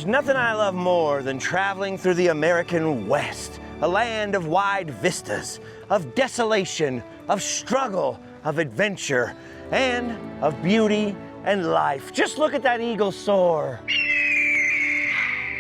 There's nothing I love more than traveling through the American West, a land of wide vistas, of desolation, of struggle, of adventure, and of beauty and life. Just look at that eagle soar.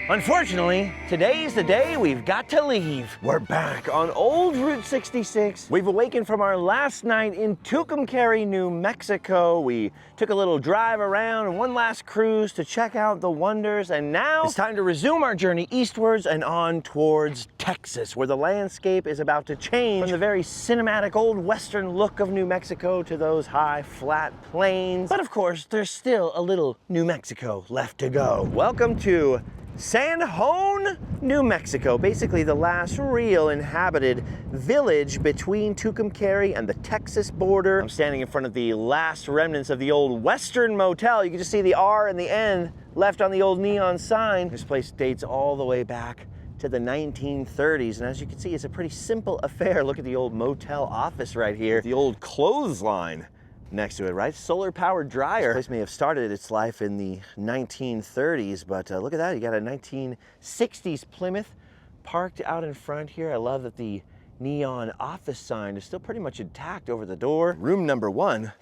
Unfortunately, today's the day we've got to leave. We're back on old Route 66. We've awakened from our last night in Tucumcari, New Mexico. We took a little drive around and one last cruise to check out the wonders. And now it's time to resume our journey eastwards and on towards Texas, where the landscape is about to change from the very cinematic old Western look of New Mexico to those high, flat plains. But of course, there's still a little New Mexico left to go. Welcome to San Jon, New Mexico, basically the last real inhabited village between Tucumcari and the Texas border. I'm standing in front of the last remnants of the old Western Motel. You can just see the R and the N left on the old neon sign. This place dates all the way back to the 1930s, and as you can see, it's a pretty simple affair. Look at the old motel office right here, the old clothesline next to it, right? Solar-powered dryer. This place may have started its life in the 1930s, but look at that. You got a 1960s Plymouth parked out in front here. I love that the neon office sign is still pretty much intact over the door. Room number 1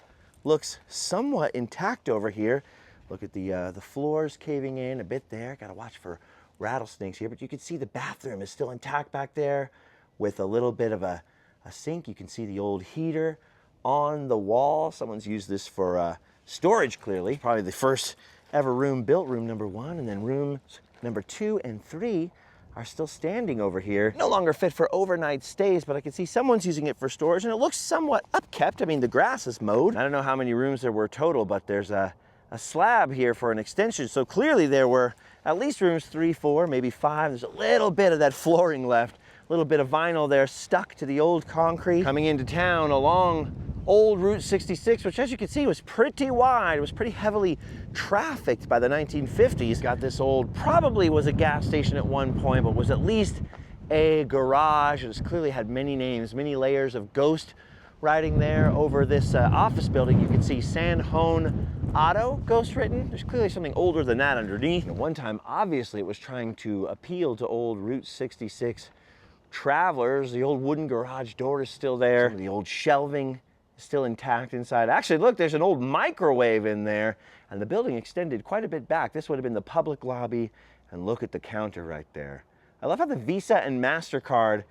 looks somewhat intact over here. Look at the floors caving in a bit there. Got to watch for rattlesnakes here, but you can see the bathroom is still intact back there with a little bit of a sink. You can see the old heater on the wall. Someone's used this for storage, clearly. Probably the first ever room built, room number 1, and then rooms number 2 and 3 are still standing over here. No longer fit for overnight stays, but I can see someone's using it for storage, and it looks somewhat upkept. I mean, the grass is mowed. I don't know how many rooms there were total, but there's a slab here for an extension, so clearly there were at least rooms 3, 4, maybe 5. There's a little bit of that flooring left, a little bit of vinyl there stuck to the old concrete. Coming into town along old Route 66, which as you can see was pretty wide. It was pretty heavily trafficked by the 1950s. Got this old, probably was a gas station at one point, but was at least a garage. It's clearly had many names, many layers of ghost writing there. Over this office building, you can see San Jon Auto ghost written. There's clearly something older than that underneath. At one time, obviously, it was trying to appeal to old Route 66 travelers. The old wooden garage door is still there. Some of the old shelving still intact inside. Actually, look, there's an old microwave in there, and the building extended quite a bit back. This would have been the public lobby, and look at the counter right there. I love how the Visa and MasterCard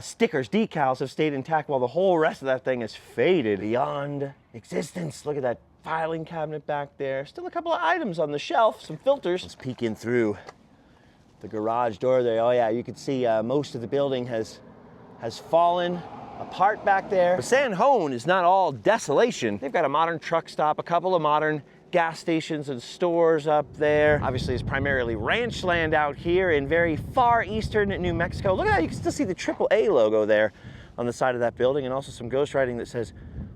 stickers, decals have stayed intact while the whole rest of that thing is faded beyond existence. Look at that filing cabinet back there. Still a couple of items on the shelf, some filters. Let's peek in through the garage door there. Oh yeah, you can see most of the building has fallen apart back there. But San Jon is not all desolation. They've got a modern truck stop, a couple of modern gas stations and stores up there. Obviously, it's primarily ranch land out here in very far eastern New Mexico. Look at that, you can still see the AAA logo there on the side of that building, and also some ghost writing that says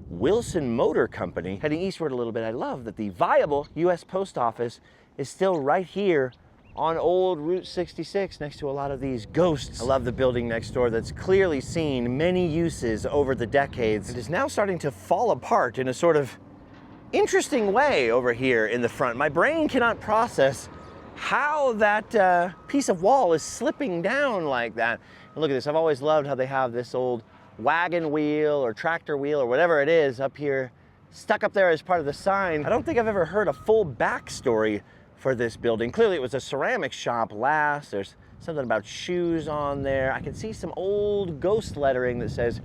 Wilson Motor Company. Heading eastward a little bit, I love that the viable U.S. Post Office is still right here on old Route 66 next to a lot of these ghosts. I love the building next door that's clearly seen many uses over the decades. It is now starting to fall apart in a sort of interesting way over here in the front. My brain cannot process how that piece of wall is slipping down like that. And look at this, I've always loved how they have this old wagon wheel or tractor wheel or whatever it is up here, stuck up there as part of the sign. I don't think I've ever heard a full backstory for this building. Clearly it was a ceramic shop last. There's something about shoes on there. I can see some old ghost lettering that says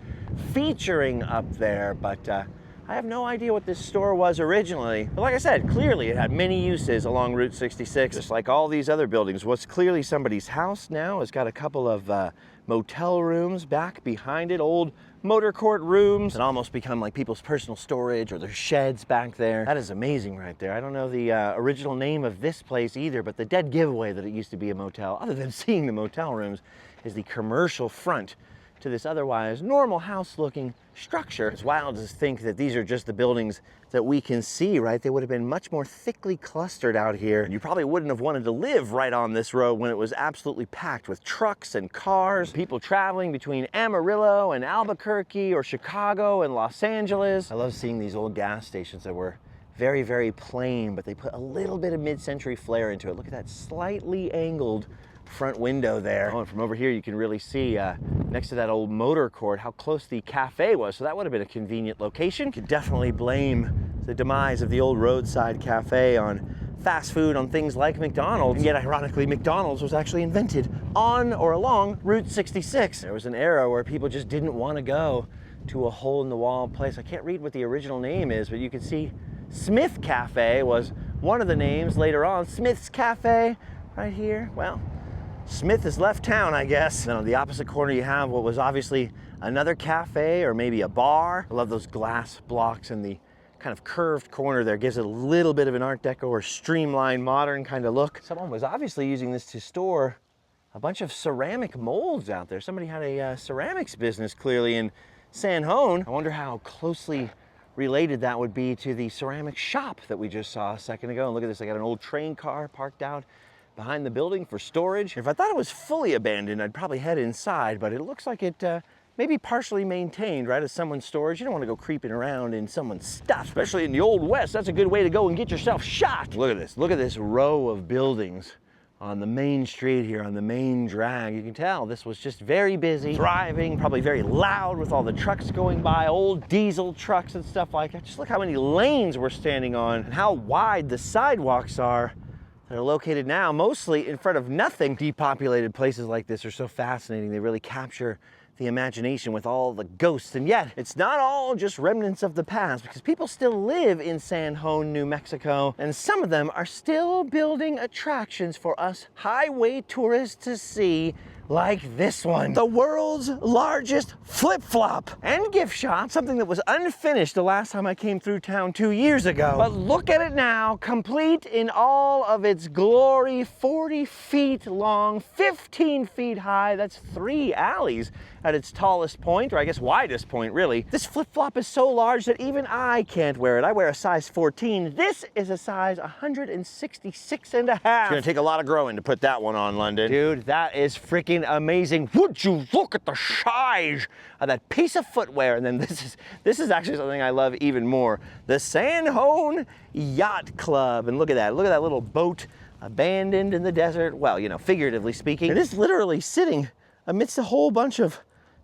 featuring up there, but I have no idea what this store was originally. But like I said, clearly it had many uses along Route 66, just like all these other buildings. What's clearly somebody's house now has got a couple of motel rooms back behind it, old motor court rooms, and almost become like people's personal storage or their sheds back there. That is amazing right there. I don't know the original name of this place either, but the dead giveaway that it used to be a motel, other than seeing the motel rooms, is the commercial front to this otherwise normal house looking structure. It's wild to think that these are just the buildings that we can see, right? They would have been much more thickly clustered out here. And you probably wouldn't have wanted to live right on this road when it was absolutely packed with trucks and cars, people traveling between Amarillo and Albuquerque or Chicago and Los Angeles. I love seeing these old gas stations that were very, very plain, but they put a little bit of mid-century flair into it. Look at that slightly angled front window there. Oh, and from over here you can really see next to that old motor court how close the cafe was. So that would have been a convenient location. You could definitely blame the demise of the old roadside cafe on fast food, on things like McDonald's. And yet ironically, McDonald's was actually invented on or along Route 66. There was an era where people just didn't want to go to a hole-in-the-wall place. I can't read what the original name is, but you can see Smith Cafe was one of the names later on. Smith's Cafe right here. Well, Smith has left town, I guess. Then on the opposite corner you have what was obviously another cafe or maybe a bar. I love those glass blocks and the kind of curved corner there. Gives it a little bit of an Art Deco or streamlined modern kind of look. Someone was obviously using this to store a bunch of ceramic molds out there. Somebody had a ceramics business clearly in San Jon. I wonder how closely related that would be to the ceramic shop that we just saw a second ago. And look at this, I got an old train car parked out behind the building for storage. If I thought it was fully abandoned, I'd probably head inside, but it looks like it may be partially maintained, right, as someone's storage. You don't want to go creeping around in someone's stuff, especially in the Old West. That's a good way to go and get yourself shot. Look at this row of buildings on the main street here, on the main drag. You can tell this was just very busy, thriving, probably very loud with all the trucks going by, old diesel trucks and stuff like that. Just look how many lanes we're standing on and how wide the sidewalks are. They're located now mostly in front of nothing. Depopulated places like this are so fascinating. They really capture the imagination with all the ghosts. And yet, it's not all just remnants of the past, because people still live in San Jon, New Mexico, and some of them are still building attractions for us highway tourists to see, like this one. The world's largest flip-flop and gift shop, something that was unfinished the last time I came through town 2 years ago. But look at it now, complete in all of its glory, 40 feet long, 15 feet high. That's 3 alleys at its tallest point, or I guess widest point, really. This flip-flop is so large that even I can't wear it. I wear a size 14. This is a size 166 and a half. It's gonna take a lot of growing to put that one on, London. Dude, that is freaking amazing. Would you look at the size of that piece of footwear? And then this is actually something I love even more. The San Jon Yacht Club. And look at that little boat abandoned in the desert. Well, you know, figuratively speaking. It is literally sitting amidst a whole bunch of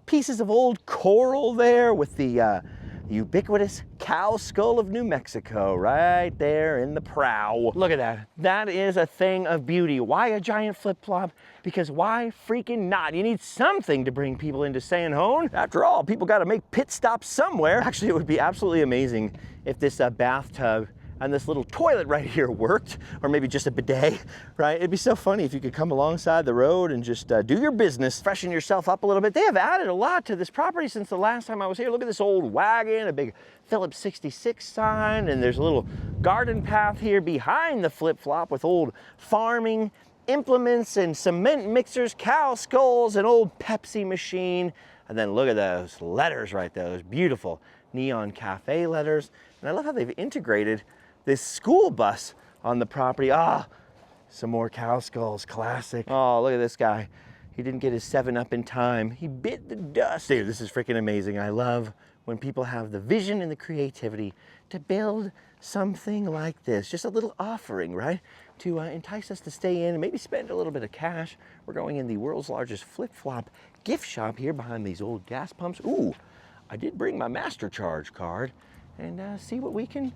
pieces of old coral there with the ubiquitous cow skull of New Mexico right there in the prow. Look at that. That is a thing of beauty. Why a giant flip-flop? Because why freaking not? You need something to bring people into San Jon. After all, people got to make pit stops somewhere. Actually, it would be absolutely amazing if this bathtub and this little toilet right here worked, or maybe just a bidet, right? It'd be so funny if you could come alongside the road and just do your business, freshen yourself up a little bit. They have added a lot to this property since the last time I was here. Look at this old wagon, a big Phillips 66 sign, and there's a little garden path here behind the flip-flop with old farming implements and cement mixers, cow skulls, an old Pepsi machine. And then look at those letters right there, those beautiful neon cafe letters. And I love how they've integrated this school bus on the property. Some more cow skulls, classic. Oh, look at this guy. He didn't get his 7-Up in time. He bit the dust. Dude, this is freaking amazing. I love when people have the vision and the creativity to build something like this. Just a little offering, right? To entice us to stay in and maybe spend a little bit of cash. We're going in the world's largest flip-flop gift shop here behind these old gas pumps. Ooh, I did bring my Master Charge card. And see what we can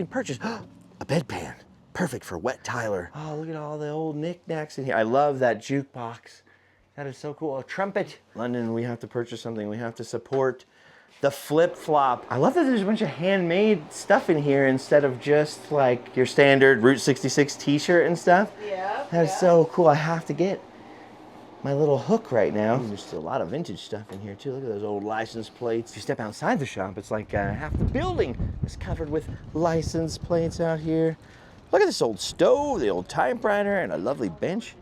purchase. A bedpan, perfect for wet Tyler. Oh, look at all the old knickknacks in here. I love that jukebox. That is so cool. A trumpet. London, we have to purchase something. We have to support the flip-flop. I love that there's a bunch of handmade stuff in here instead of just like your standard Route 66 t-shirt and stuff. Yeah. That's so cool. I have to get my little hook right now. There's a lot of vintage stuff in here too. Look at those old license plates. If you step outside the shop, it's like half the building is covered with license plates out here. Look at this old stove, the old typewriter, and a lovely bench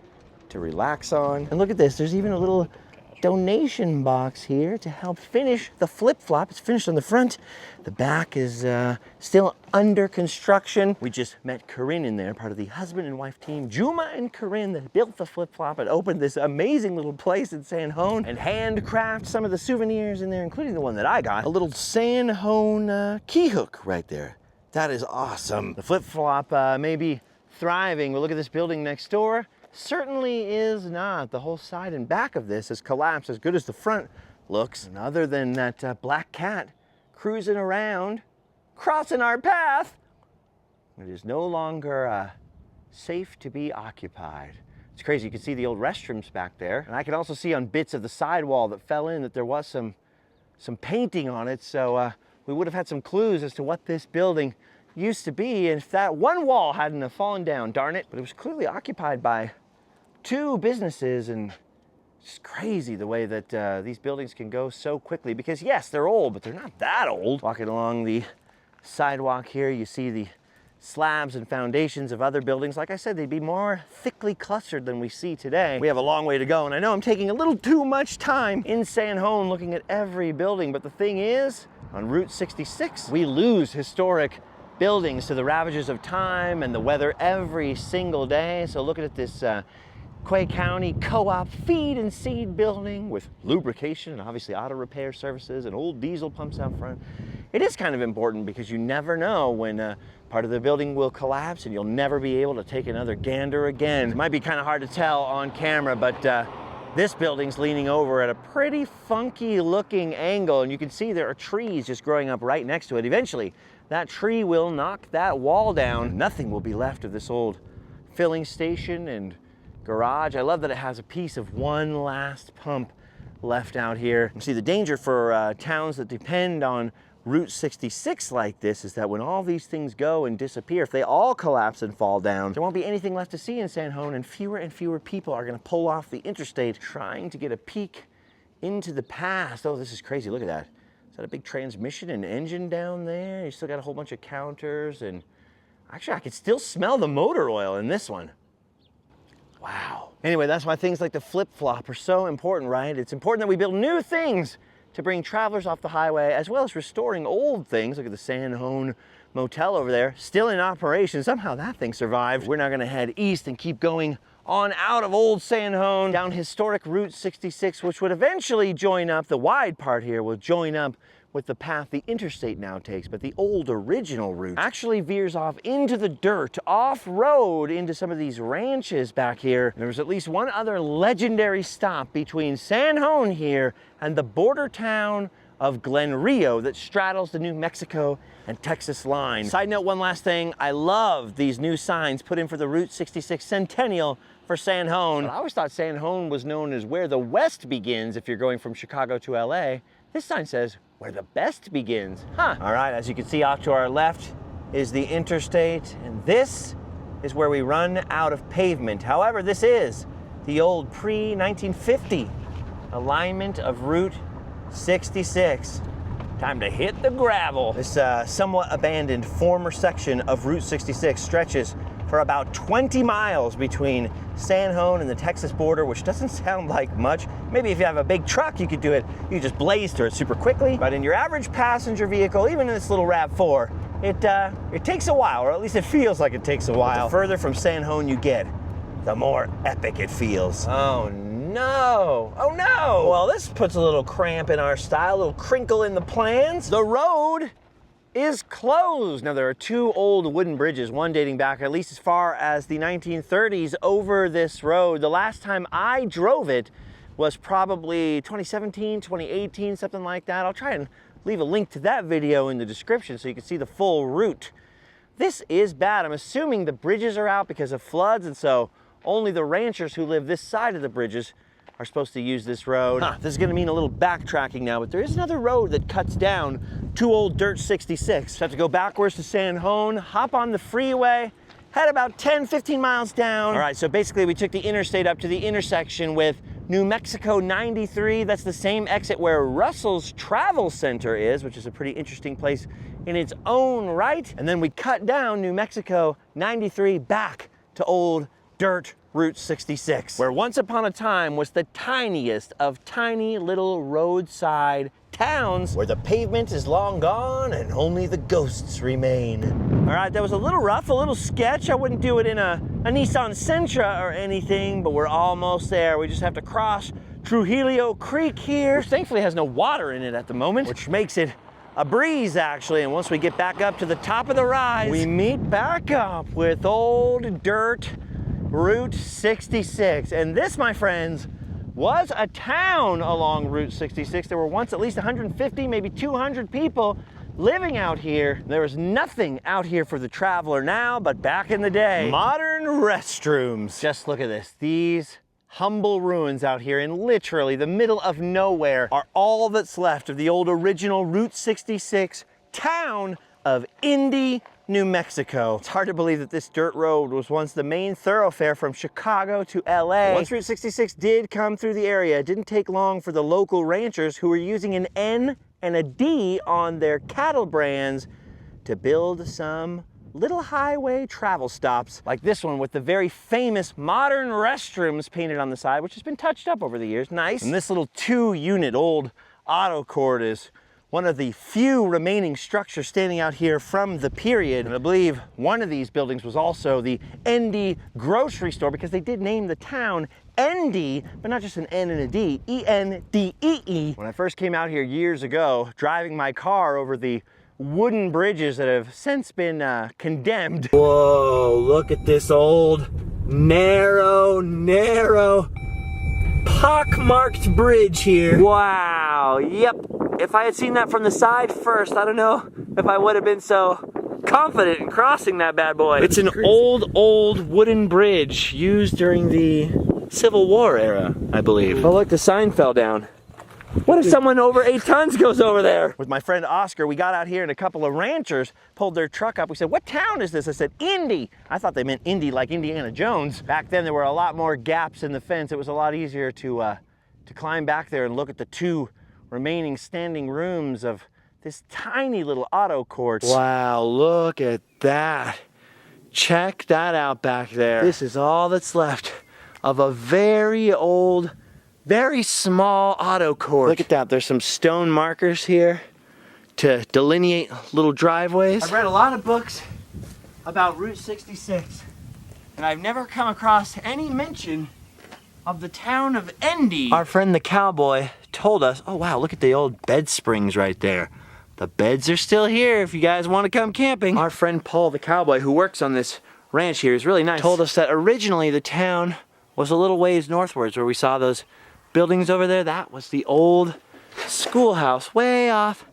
to relax on. And look at this, there's even a little donation box here to help finish the flip-flop. It's finished on the front. The back is still under construction. We just met Corinne in there, part of the husband and wife team, Juma and Corinne, that built the flip-flop and opened this amazing little place in San Jon and handcraft some of the souvenirs in there, including the one that I got. A little San Jon key hook right there. That is awesome. The flip-flop may be thriving, but look at this building next door. Certainly is not. The whole side and back of this has collapsed, as good as the front looks. And other than that black cat cruising around, crossing our path, it is no longer safe to be occupied. It's crazy. You can see the old restrooms back there. And I can also see on bits of the sidewall that fell in that there was some painting on it. So we would have had some clues as to what this building used to be if that one wall hadn't have fallen down, darn it. But it was clearly occupied by two businesses, and it's just crazy the way that these buildings can go so quickly, because yes, they're old, but they're not that old. Walking along the sidewalk here, you see the slabs and foundations of other buildings. Like I said, they'd be more thickly clustered than we see today. We have a long way to go, and I know I'm taking a little too much time in San Jon looking at every building, but the thing is, on Route 66, we lose historic buildings to the ravages of time and the weather every single day. So looking at this Quay County Co-op feed and seed building with lubrication and obviously auto repair services and old diesel pumps out front. It is kind of important because you never know when part of the building will collapse and you'll never be able to take another gander again. It might be kind of hard to tell on camera, but this building's leaning over at a pretty funky looking angle, and you can see there are trees just growing up right next to it. Eventually, that tree will knock that wall down. Nothing will be left of this old filling station and garage. I love that it has a piece of one last pump left out here. You see, the danger for towns that depend on Route 66 like this is that when all these things go and disappear, if they all collapse and fall down, there won't be anything left to see in San Jon, and fewer people are going to pull off the interstate trying to get a peek into the past. Oh, this is crazy. Look at that. Is that a big transmission and engine down there? You still got a whole bunch of counters, and actually I could still smell the motor oil in this one. Wow. Anyway, that's why things like the flip-flop are so important, right? It's important that we build new things to bring travelers off the highway, as well as restoring old things. Look at the San Jon Motel over there, still in operation. Somehow that thing survived. We're now gonna head east and keep going on out of old San Jon, down historic Route 66, which would eventually join up, the wide part here will join up with the path the interstate now takes, but the old original route actually veers off into the dirt, off-road into some of these ranches back here. There was at least one other legendary stop between San Jon here and the border town of Glen Rio that straddles the New Mexico and Texas line. Side note, one last thing, I love these new signs put in for the Route 66 Centennial for San Jon. But I always thought San Jon was known as where the West begins if you're going from Chicago to LA. This sign says where the best begins. Huh. All right, as you can see off to our left is the interstate, and this is where we run out of pavement. However, this is the old pre-1950 alignment of Route 66. Time to hit the gravel. This somewhat abandoned former section of Route 66 stretches for about 20 miles between San Jon and the Texas border, which doesn't sound like much. Maybe if you have a big truck, you could do it. You could just blaze through it super quickly. But in your average passenger vehicle, even in this little RAV4, it takes a while, or at least it feels like it takes a while. The further from San Jon you get, the more epic it feels. Oh no, oh no. Well, this puts a little cramp in our style, a little crinkle in the plans. The road is closed. Now, there are two old wooden bridges, one dating back at least as far as the 1930s over this road. The last time I drove it was probably 2017, 2018, something like that. I'll try and leave a link to that video in the description so you can see the full route. This is bad. I'm assuming the bridges are out because of floods, and so only the ranchers who live this side of the bridges are supposed to use this road. This is gonna mean a little backtracking now, but there is another road that cuts down to old Dirt 66. So I have to go backwards to San Jon, hop on the freeway, head about 10, 15 miles down. All right, so basically we took the interstate up to the intersection with New Mexico 93. That's the same exit where Russell's Travel Center is, which is a pretty interesting place in its own right. And then we cut down New Mexico 93 back to old Dirt Route 66, where once upon a time was the tiniest of tiny little roadside towns where the pavement is long gone and only the ghosts remain. All right, that was a little rough, a little sketch. I wouldn't do it in a Nissan Sentra or anything, but we're almost there. We just have to cross Trujillo Creek here, which thankfully has no water in it at the moment, which makes it a breeze actually, and once we get back up to the top of the rise, we meet back up with old dirt Route 66. And this, my friends, was a town along Route 66. There were once at least 150, maybe 200 people living out here. There was nothing out here for the traveler now, but back in the day, modern restrooms. Just look at this. These humble ruins out here in literally the middle of nowhere are all that's left of the old original Route 66 town of Indy, New Mexico. It's hard to believe that this dirt road was once the main thoroughfare from Chicago to LA. Once Route 66 did come through the area, it didn't take long for the local ranchers who were using an N and a D on their cattle brands to build some little highway travel stops like this one with the very famous modern restrooms painted on the side, which has been touched up over the years. Nice. And this little 2-unit old auto court is one of the few remaining structures standing out here from the period. And I believe one of these buildings was also the ND grocery store, because they did name the town ND, but not just an N and a D, E-N-D-E-E. When I first came out here years ago, driving my car over the wooden bridges that have since been condemned. Whoa, look at this old, narrow, pockmarked bridge here. Wow, yep. If I had seen that from the side first, I don't know if I would have been so confident in crossing that bad boy. It's an old wooden bridge used during the Civil War era, I believe. Oh look, the sign fell down. What if someone over 8 tons goes over there? With my friend Oscar, we got out here and a couple of ranchers pulled their truck up. We said, what town is this? I said, Indy. I thought they meant Indy like Indiana Jones. Back then there were a lot more gaps in the fence. It was a lot easier to climb back there and look at the 2 remaining standing rooms of this tiny little auto court. Wow, look at that. Check that out back there. This is all that's left of a very old, very small auto court. Look at that, there's some stone markers here to delineate little driveways. I've read a lot of books about Route 66, and I've never come across any mention of the town of Indy. Our friend the cowboy told us, oh wow, look at the old bed springs right there. The beds are still here if you guys want to come camping. Our friend Paul the cowboy, who works on this ranch here, is really nice, told us that originally the town was a little ways northwards, where we saw those buildings over there. That was the old schoolhouse way off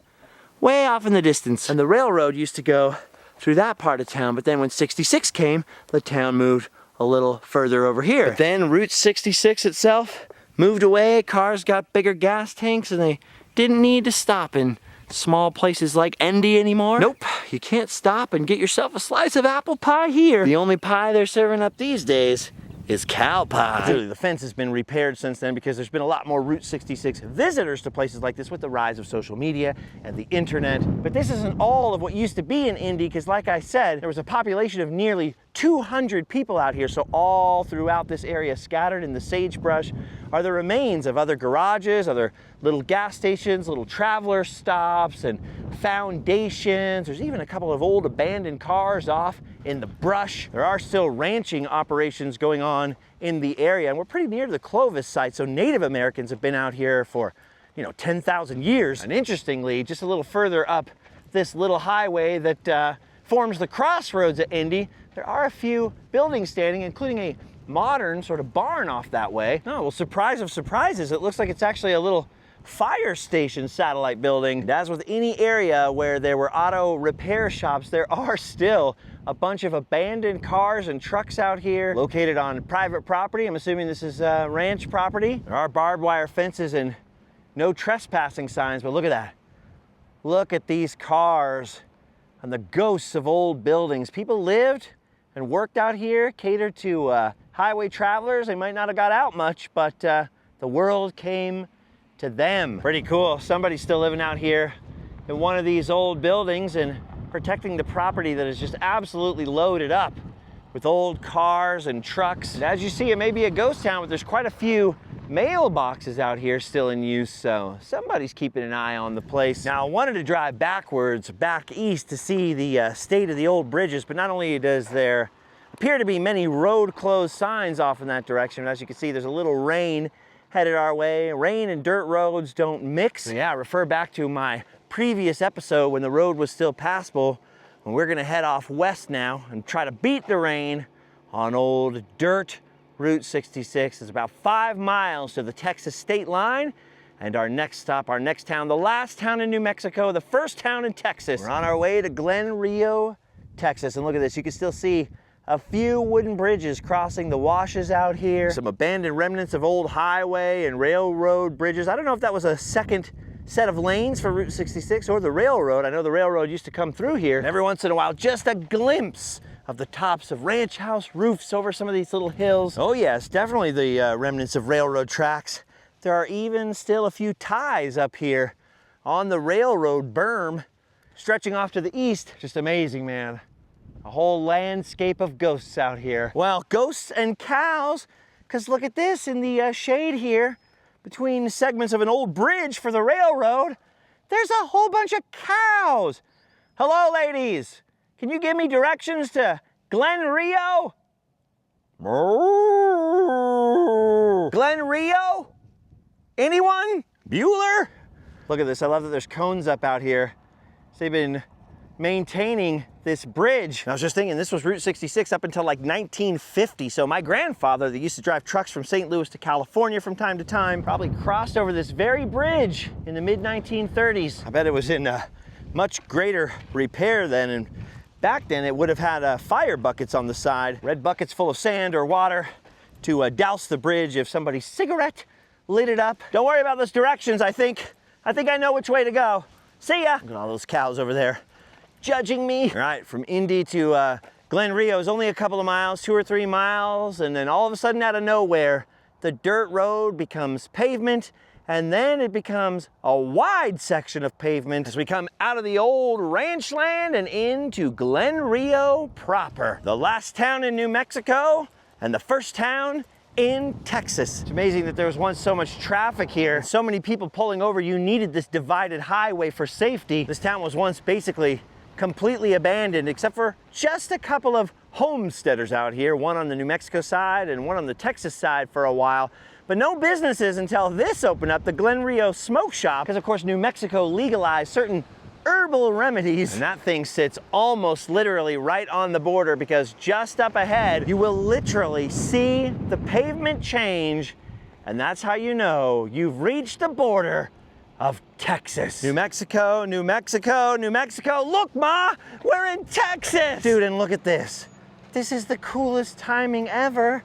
in the distance. And the railroad used to go through that part of town, but then when 66 came, the town moved a little further over here. But then Route 66 itself moved away, cars got bigger gas tanks, and they didn't need to stop in small places like Indy anymore. Nope, you can't stop and get yourself a slice of apple pie here. The only pie they're serving up these days is cow pie. Clearly the fence has been repaired since then, because there's been a lot more Route 66 visitors to places like this with the rise of social media and the internet. But this isn't all of what used to be in Indy, because like I said, there was a population of nearly 200 people out here. So all throughout this area, scattered in the sagebrush, are the remains of other garages, other little gas stations, little traveler stops, and foundations. There's even a couple of old abandoned cars off in the brush. There are still ranching operations going on in the area, and we're pretty near to the Clovis site, so Native Americans have been out here for, 10,000 years. And interestingly, just a little further up this little highway that forms the crossroads at Indy, there are a few buildings standing, including a modern sort of barn off that way. Oh, well, surprise of surprises, it looks like it's actually a little fire station satellite building. And as with any area where there were auto repair shops, there are still a bunch of abandoned cars and trucks out here located on private property. I'm assuming this is ranch property. There are barbed wire fences and no trespassing signs, but look at that. Look at these cars and the ghosts of old buildings. People lived and worked out here, catered to highway travelers. They might not have got out much, but the world came to them. Pretty cool. Somebody's still living out here in one of these old buildings and protecting the property that is just absolutely loaded up with old cars and trucks. And as you see, it may be a ghost town, but there's quite a few mailboxes out here still in use, so somebody's keeping an eye on the place. Now, I wanted to drive backwards, back east, to see the state of the old bridges, but not only does there appear to be many road closed signs off in that direction, but as you can see, there's a little rain headed our way. Rain and dirt roads don't mix. So yeah, refer back to my previous episode when the road was still passable. And we're gonna head off west now and try to beat the rain on old dirt Route 66. It's about 5 miles to the Texas state line. And our next stop, our next town, the last town in New Mexico, the first town in Texas. We're on our way to Glen Rio, Texas. And look at this, you can still see a few wooden bridges crossing the washes out here. Some abandoned remnants of old highway and railroad bridges. I don't know if that was a second set of lanes for Route 66 or the railroad. I know the railroad used to come through here. And every once in a while, just a glimpse of the tops of ranch house roofs over some of these little hills. Oh yes, definitely the remnants of railroad tracks. There are even still a few ties up here on the railroad berm stretching off to the east. Just amazing, man. A whole landscape of ghosts out here. Well, ghosts and cows, because look at this in the shade here between segments of an old bridge for the railroad. There's a whole bunch of cows. Hello, ladies. Can you give me directions to Glen Rio? Glen Rio? Anyone? Bueller? Look at this, I love that there's cones up out here. So they've been maintaining this bridge. I was just thinking this was Route 66 up until like 1950. So my grandfather that used to drive trucks from St. Louis to California from time to time probably crossed over this very bridge in the mid 1930s. I bet it was in much greater repair then, and back then it would have had fire buckets on the side, red buckets full of sand or water to douse the bridge if somebody's cigarette lit it up. Don't worry about those directions. I think I know which way to go. See ya. Look at all those cows over there judging me. All right, from Indy to Glen Rio is only a couple of miles, 2 or 3 miles, and then all of a sudden out of nowhere, the dirt road becomes pavement, and then it becomes a wide section of pavement as we come out of the old ranch land and into Glen Rio proper. The last town in New Mexico and the first town in Texas. It's amazing that there was once so much traffic here, so many people pulling over. You needed this divided highway for safety. This town was once basically completely abandoned except for just a couple of homesteaders out here, one on the New Mexico side and one on the Texas side for a while. But no businesses until this opened up, the Glen Rio Smoke Shop, because of course New Mexico legalized certain herbal remedies. And that thing sits almost literally right on the border, because just up ahead, you will literally see the pavement change. And that's how you know you've reached the border of Texas. New Mexico, New Mexico, New Mexico. Look, Ma, we're in Texas. Dude, and look at this. This is the coolest timing ever.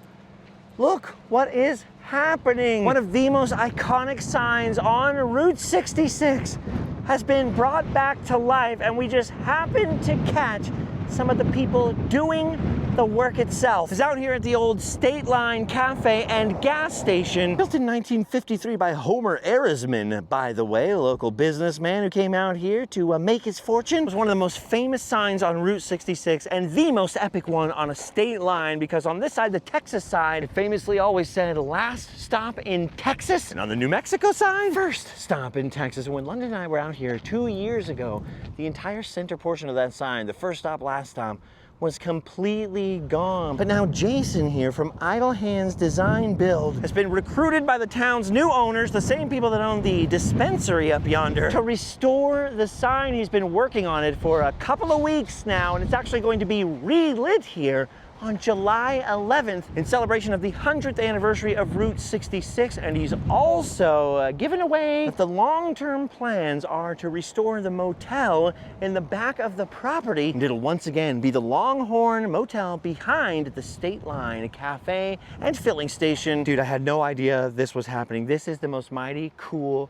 Look what is happening. One of the most iconic signs on Route 66 has been brought back to life, and we just happened to catch some of the people doing the work itself. It's out here at the old State Line Cafe and Gas Station, built in 1953 by Homer Arisman, by the way, a local businessman who came out here to make his fortune. It was one of the most famous signs on Route 66 and the most epic one on a state line, because on this side, the Texas side, it famously always said last stop in Texas, and on the New Mexico side, first stop in Texas. And when London and I were out here 2 years ago, the entire center portion of that sign, the first stop, last stop, was completely gone. But now Jason here from Idle Hands Design Build has been recruited by the town's new owners, the same people that own the dispensary up yonder, to restore the sign. He's been working on it for a couple of weeks now, and it's actually going to be relit here on July 11th in celebration of the 100th anniversary of Route 66. And he's also given away that the long-term plans are to restore the motel in the back of the property. And it'll once again be the Longhorn Motel behind the State Line, a cafe and filling station. Dude, I had no idea this was happening. This is the most mighty, cool,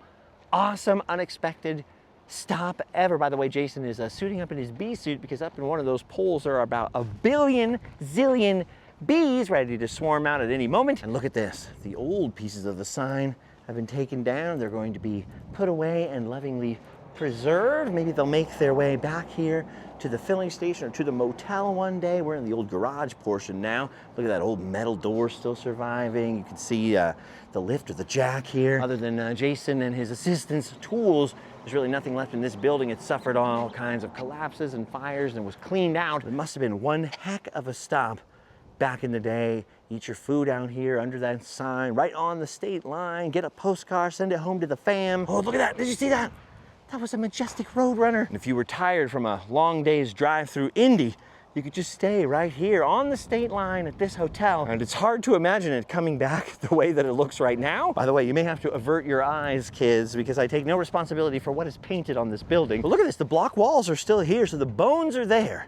awesome, unexpected stop ever. By the way, Jason is suiting up in his bee suit, because up in one of those poles are about a billion zillion bees ready to swarm out at any moment. And look at this. The old pieces of the sign have been taken down. They're going to be put away and lovingly preserved. Maybe they'll make their way back here to the filling station or to the motel one day. We're in the old garage portion now. Look at that old metal door still surviving. You can see the lift or the jack here. Other than Jason and his assistants' tools, there's really nothing left in this building. It suffered all kinds of collapses and fires and was cleaned out. It must have been one heck of a stop back in the day. Eat your food out here under that sign, right on the state line. Get a postcard, send it home to the fam. Oh, look at that. Did you see that? That was a majestic Roadrunner. And if you were tired from a long day's drive through Indy, you could just stay right here on the state line at this hotel. And it's hard to imagine it coming back the way that it looks right now. By the way, you may have to avert your eyes, kids, because I take no responsibility for what is painted on this building. But look at this, the block walls are still here, so the bones are there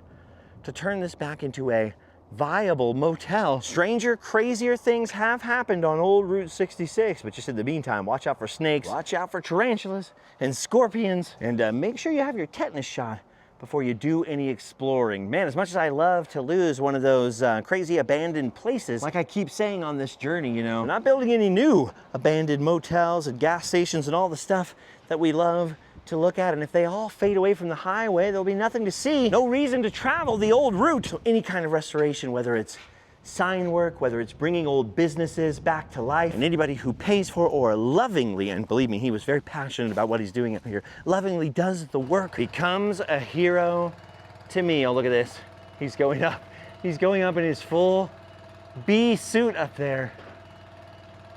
to turn this back into a viable motel. Stranger, crazier things have happened on old Route 66, but just in the meantime, watch out for snakes, watch out for tarantulas and scorpions, and make sure you have your tetanus shot before you do any exploring. Man, as much as I love Toulouse, one of those crazy abandoned places, like I keep saying on this journey, you know, we're not building any new abandoned motels and gas stations and all the stuff that we love to look at, and if they all fade away from the highway, there'll be nothing to see. No reason to travel the old route. So any kind of restoration, whether it's sign work, whether it's bringing old businesses back to life, and anybody who pays for or lovingly, and believe me, he was very passionate about what he's doing up here, lovingly does the work, becomes a hero to me. Oh, look at this. He's going up. He's going up in his full bee suit up there.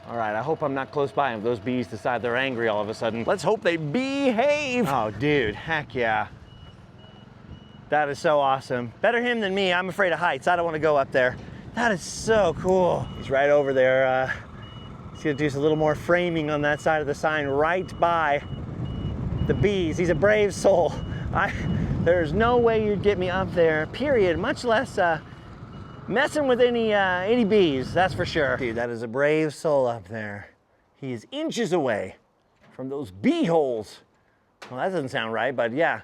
All right, I hope I'm not close by if those bees decide they're angry all of a sudden. Let's hope they behave. Oh, dude, heck yeah. That is so awesome. Better him than me. I'm afraid of heights. I don't want to go up there. That is so cool. He's right over there. He's gonna do a little more framing on that side of the sign right by the bees. He's a brave soul. There's no way you'd get me up there, period, much less messing with any bees, that's for sure. Dude, that is a brave soul up there. He is inches away from those bee holes. Well, that doesn't sound right, but yeah,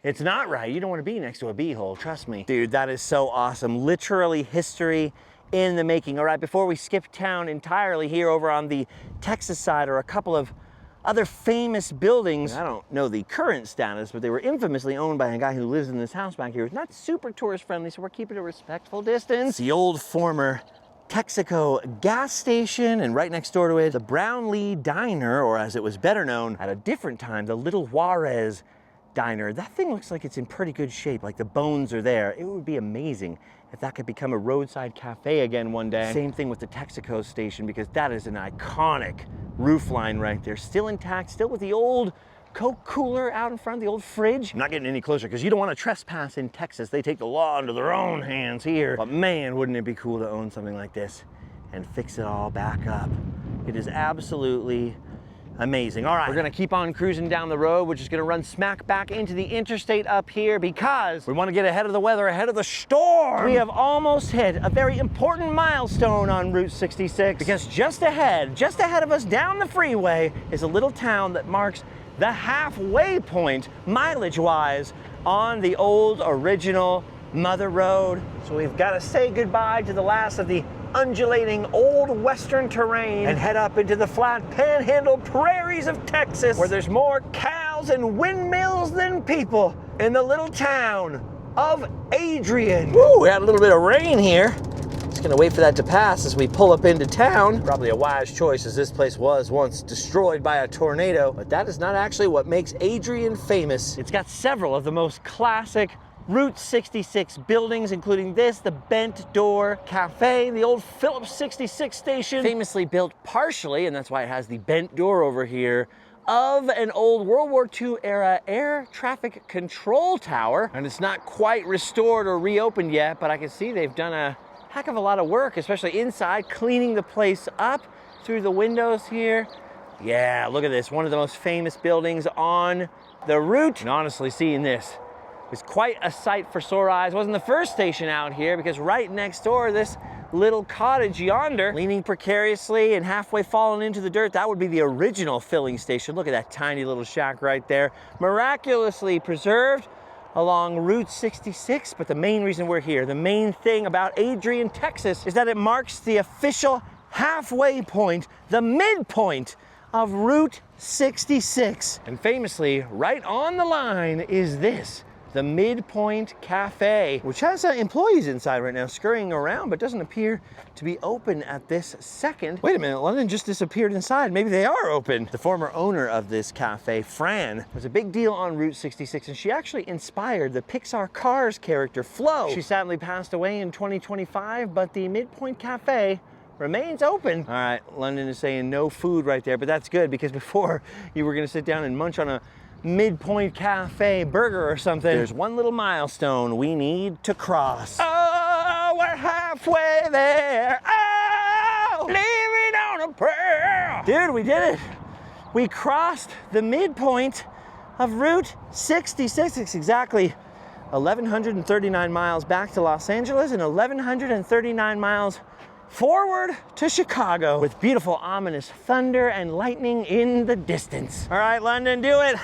it's not right. You don't want to be next to a bee hole, trust me. Dude, that is so awesome. Literally history in the making. All right, before we skip town entirely, here over on the Texas side are a couple of other famous buildings. I don't know the current status, but they were infamously owned by a guy who lives in this house back here. It's not super tourist friendly, so we're keeping a respectful distance. It's the old former Texaco gas station, and right next door to it, the Brownlee Diner, or as it was better known at a different time, the Little Juarez Diner. That thing looks like it's in pretty good shape, like the bones are there. It would be amazing if that could become a roadside cafe again one day. Same thing with the Texaco station, because that is an iconic roofline right there. Still intact, still with the old Coke cooler out in front, the old fridge. I'm not getting any closer because you don't want to trespass in Texas. They take the law into their own hands here. But man, wouldn't it be cool to own something like this and fix it all back up. It is absolutely amazing. All right, we're gonna keep on cruising down the road. We're just gonna run smack back into the interstate up here because we wanna get ahead of the weather, ahead of the storm. We have almost hit a very important milestone on Route 66 because just ahead of us down the freeway is a little town that marks the halfway point, mileage-wise, on the old original Mother Road. So we've gotta say goodbye to the last of the undulating old western terrain and head up into the flat panhandle prairies of Texas, where there's more cows and windmills than people, in the little town of Adrian. Woo, we had a little bit of rain here. Just gonna wait for that to pass as we pull up into town. Probably a wise choice, as this place was once destroyed by a tornado, but that is not actually what makes Adrian famous. It's got several of the most classic Route 66 buildings, including this, the Bent Door Cafe, the old Phillips 66 station, famously built partially, and that's why it has the bent door over here, of an old World War II era air traffic control tower. And it's not quite restored or reopened yet, but I can see they've done a heck of a lot of work, especially inside, cleaning the place up through the windows here. Yeah, look at this, one of the most famous buildings on the route. And honestly, seeing this was quite a sight for sore eyes. It wasn't the first station out here, because right next door, this little cottage yonder, leaning precariously and halfway fallen into the dirt, that would be the original filling station. Look at that tiny little shack right there, miraculously preserved along Route 66. But the main reason we're here, the main thing about Adrian, Texas, is that it marks the official halfway point, the midpoint of Route 66. And famously, right on the line is this, the Midpoint Cafe, which has employees inside right now scurrying around, but doesn't appear to be open at this second. Wait a minute, London just disappeared inside. Maybe they are open. The former owner of this cafe, Fran, was a big deal on Route 66, and she actually inspired the Pixar Cars character, Flo. She sadly passed away in 2025, but the Midpoint Cafe remains open. All right, London is saying no food right there, but that's good, because before you were gonna sit down and munch on a Midpoint Cafe burger or something. There's one little milestone we need to cross. Oh, we're halfway there. Oh, living on a prayer. Dude, we did it. We crossed the midpoint of Route 66. It's exactly 1,139 miles back to Los Angeles and 1,139 miles forward to Chicago with beautiful ominous thunder and lightning in the distance. All right, London, do it.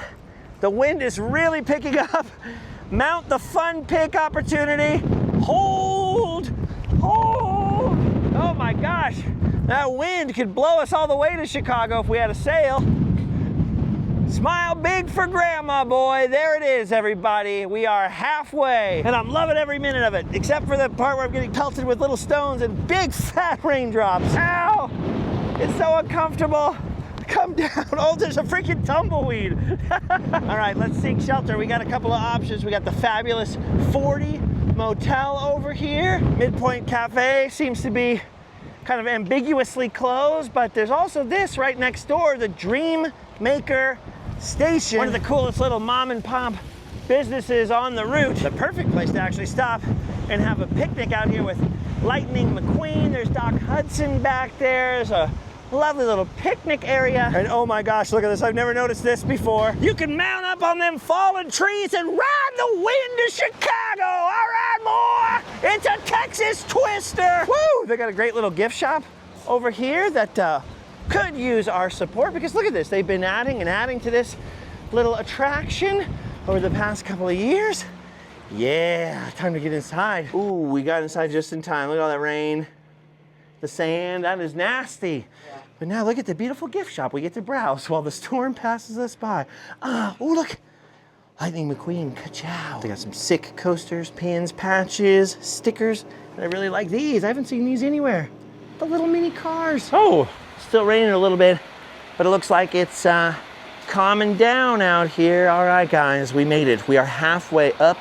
The wind is really picking up. Mount the fun pick opportunity. Hold, hold. Oh my gosh, that wind could blow us all the way to Chicago if we had a sail. Smile big for grandma, boy. There it is, everybody. We are halfway, and I'm loving every minute of it, except for the part where I'm getting pelted with little stones and big fat raindrops. Ow! It's so uncomfortable. Come down. Oh, there's a freaking tumbleweed. All right, let's seek shelter. We got a couple of options. We got the fabulous 40 motel over here. Midpoint Cafe seems to be kind of ambiguously closed, but there's also this right next door, the Dream Maker Station. One of the coolest little mom and pop businesses on the route. The perfect place to actually stop and have a picnic out here with Lightning McQueen. There's Doc Hudson back there. There's a lovely little picnic area. And oh my gosh, look at this. I've never noticed this before. You can mount up on them fallen trees and ride the wind to Chicago. All right, more. It's a Texas twister. Woo! They got a great little gift shop over here that could use our support, because look at this. They've been adding and adding to this little attraction over the past couple of years. Yeah, time to get inside. Ooh, we got inside just in time. Look at all that rain. The sand, that is nasty. Yeah. But now look at the beautiful gift shop. We get to browse while the storm passes us by. Oh, look. Lightning McQueen, ka-chow. They got some sick coasters, pins, patches, stickers. I really like these. I haven't seen these anywhere. The little mini cars. Oh, still raining a little bit, but it looks like it's calming down out here. All right, guys, we made it. We are halfway up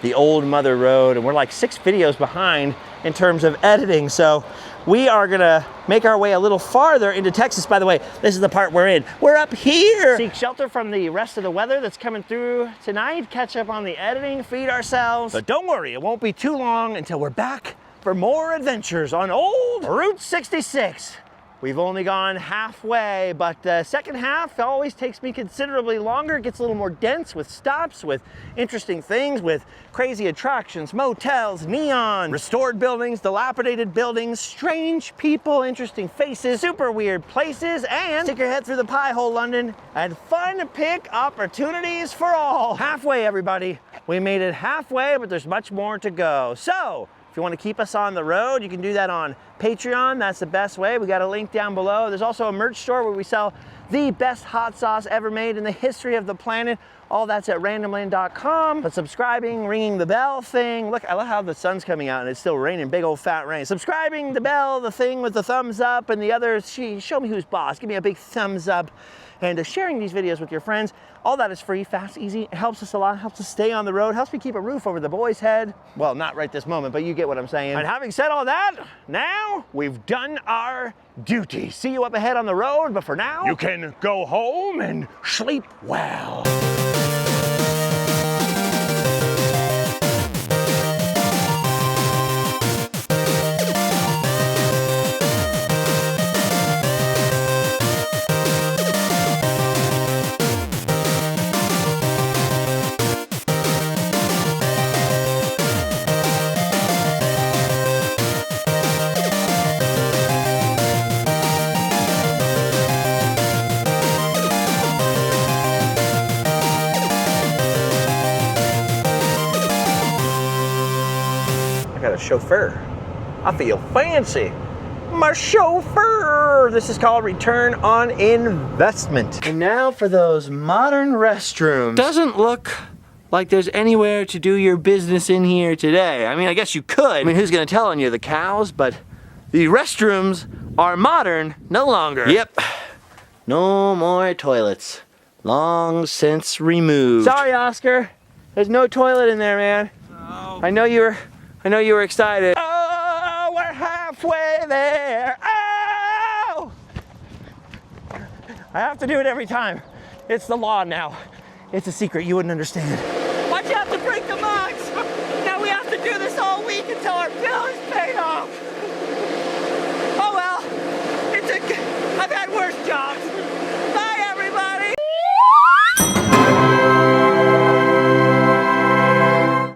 the old mother road, and we're like 6 videos behind in terms of editing. So we are gonna make our way a little farther into Texas. By the way, this is the part we're in. We're up here. Seek shelter from the rest of the weather that's coming through tonight, catch up on the editing, feed ourselves. But don't worry, it won't be too long until we're back for more adventures on old Route 66. We've only gone halfway, but the second half always takes me considerably longer. It gets a little more dense with stops, with interesting things, with crazy attractions, motels, neon, restored buildings, dilapidated buildings, strange people, interesting faces, super weird places, and stick your head through the pie hole, London, and fun pick opportunities for all. Halfway, everybody. We made it halfway, but there's much more to go. So, if you want to keep us on the road, you can do that on Patreon. That's the best way. We got a link down below. There's also a merch store where we sell the best hot sauce ever made in the history of the planet. All that's at randomland.com. The subscribing, ringing the bell thing. Look, I love how the sun's coming out and it's still raining, big old fat rain. Subscribing, the bell, the thing with the thumbs up, and the others, show me who's boss. Give me a big thumbs up. And sharing these videos with your friends. All that is free, fast, easy. It helps us a lot, helps us stay on the road, helps me keep a roof over the boys' head. Well, not right this moment, but you get what I'm saying. And having said all that, now we've done our duty. See you up ahead on the road, but for now, you can go home and sleep well. Chauffeur. I feel fancy. My chauffeur. This is called return on investment. And now for those modern restrooms. Doesn't look like there's anywhere to do your business in here today. I mean, I guess you could. I mean, who's gonna tell on you? The cows? But the restrooms are modern no longer. Yep. No more toilets. Long since removed. Sorry, Oscar. There's no toilet in there, man. Oh. I know you were excited. Oh, we're halfway there. Oh! I have to do it every time. It's the law now. It's a secret you wouldn't understand. Why'd you have to break the mugs? Now we have to do this all week until our bill is paid off.